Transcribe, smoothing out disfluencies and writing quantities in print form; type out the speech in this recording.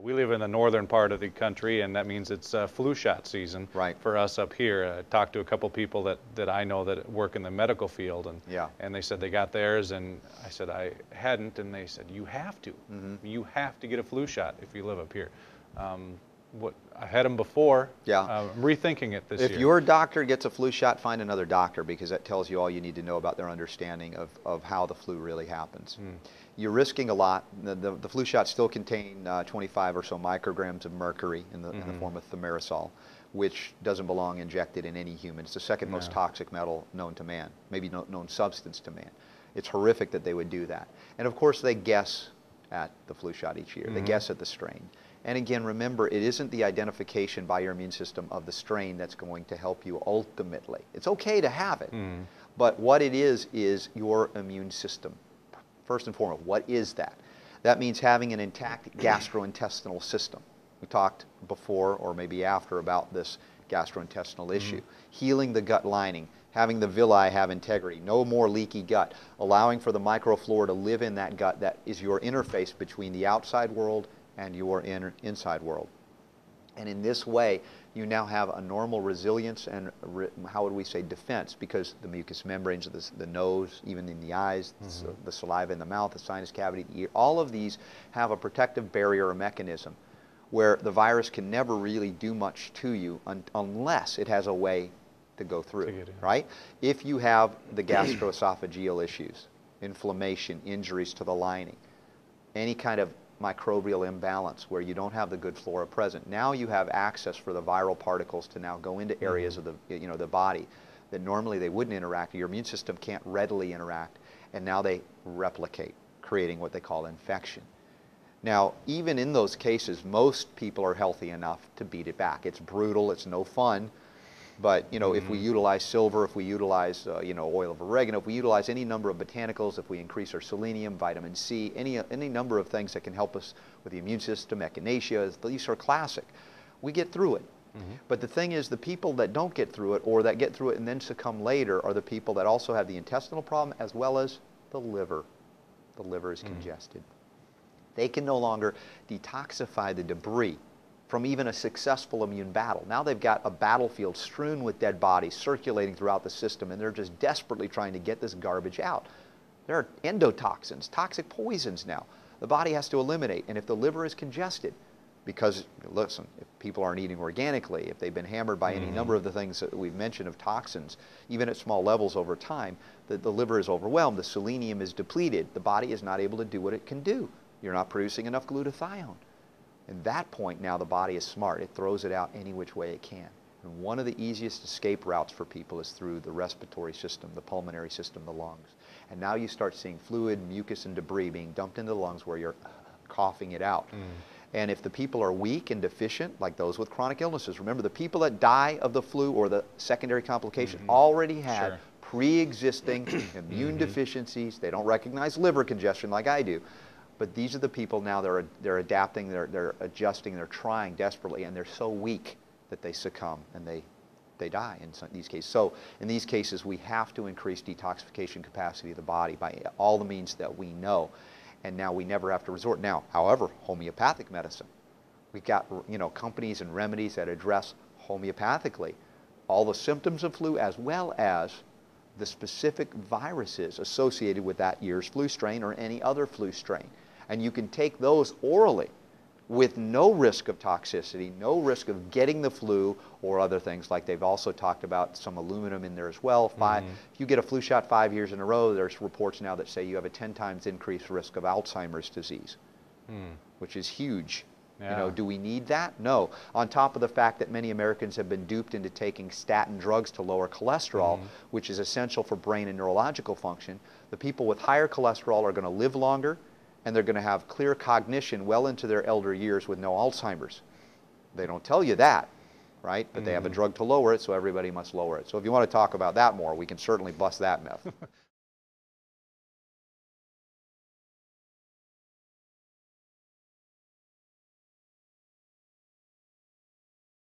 We live in the northern part of the country, and that means it's flu shot season for us up here. I talked to a couple people that I know that work in the medical field, and they said they got theirs, and I said I hadn't, and they said you have to. You have to get a flu shot if you live up here. I had them before. I'm rethinking it this year. If your doctor gets a flu shot, find another doctor, because that tells you all you need to know about their understanding of how the flu really happens. You're risking a lot. The flu shots still contain 25 or so micrograms of mercury in the form of thimerosal, which doesn't belong injected in any human. It's the second most toxic metal known to man, maybe known substance to man. It's horrific that they would do that. And of course they guess at the flu shot each year. They guess at the strain. And again, remember, it isn't the identification by your immune system of the strain that's going to help you ultimately. It's okay to have it, but what it is your immune system. First and foremost, what is that? That means having an intact gastrointestinal system. We talked before, or maybe after, about this gastrointestinal issue. Healing the gut lining, having the villi have integrity, no more leaky gut, allowing for the microflora to live in that gut that is your interface between the outside world and your inside world. And in this way, you now have a normal resilience and, how would we say, defense, because the mucous membranes of the nose, even in the eyes, the saliva in the mouth, the sinus cavity, the ear, all of these have a protective barrier or mechanism where the virus can never really do much to you unless it has a way to go through, right? If you have the gastroesophageal issues, inflammation, injuries to the lining, any kind of microbial imbalance where you don't have the good flora present, now you have access for the viral particles to now go into areas of the body that normally they wouldn't interact. Your immune system can't readily interact, and now they replicate, creating what they call infection. Now, even in those cases, most people are healthy enough to beat it back. It's brutal, it's no fun, but if we utilize silver, if we utilize oil of oregano, if we utilize any number of botanicals, if we increase our selenium, vitamin C, any number of things that can help us with the immune system, echinacea, these are classic. We get through it. But the thing is, the people that don't get through it, or that get through it and then succumb later, are the people that also have the intestinal problem as well as the liver. The liver is congested. They can no longer detoxify the debris from even a successful immune battle. Now they've got a battlefield strewn with dead bodies circulating throughout the system, and they're just desperately trying to get this garbage out. There are endotoxins, toxic poisons now. The body has to eliminate, and if the liver is congested, because, listen, if people aren't eating organically, if they've been hammered by any number of the things that we've mentioned of toxins, even at small levels over time, the liver is overwhelmed, the selenium is depleted, the body is not able to do what it can do. You're not producing enough glutathione. At that point, now the body is smart. It throws it out any which way it can. And one of the easiest escape routes for people is through the respiratory system, the pulmonary system, the lungs. And now you start seeing fluid, mucus, and debris being dumped into the lungs where you're coughing it out. And if the people are weak and deficient, like those with chronic illnesses, remember the people that die of the flu or the secondary complication already had pre-existing immune deficiencies. They don't recognize liver congestion like I do. But these are the people now they're adapting, they're adjusting, they're trying desperately, and they're so weak that they succumb and they die in these cases. So in these cases, we have to increase detoxification capacity of the body by all the means that we know, and now we never have to resort. Now, however, homeopathic medicine, we've got companies and remedies that address homeopathically all the symptoms of flu as well as the specific viruses associated with that year's flu strain or any other flu strain. And you can take those orally with no risk of toxicity, no risk of getting the flu or other things, like they've also talked about some aluminum in there as well. If you get a flu shot 5 years in a row, there's reports now that say you have a 10 times increased risk of Alzheimer's disease, which is huge. Do we need that? No. On top of the fact that many Americans have been duped into taking statin drugs to lower cholesterol, which is essential for brain and neurological function, the people with higher cholesterol are going to live longer, and they're going to have clear cognition well into their elder years with no Alzheimer's. They don't tell you that, right? But they have a drug to lower it, so everybody must lower it. So if you want to talk about that more, we can certainly bust that myth.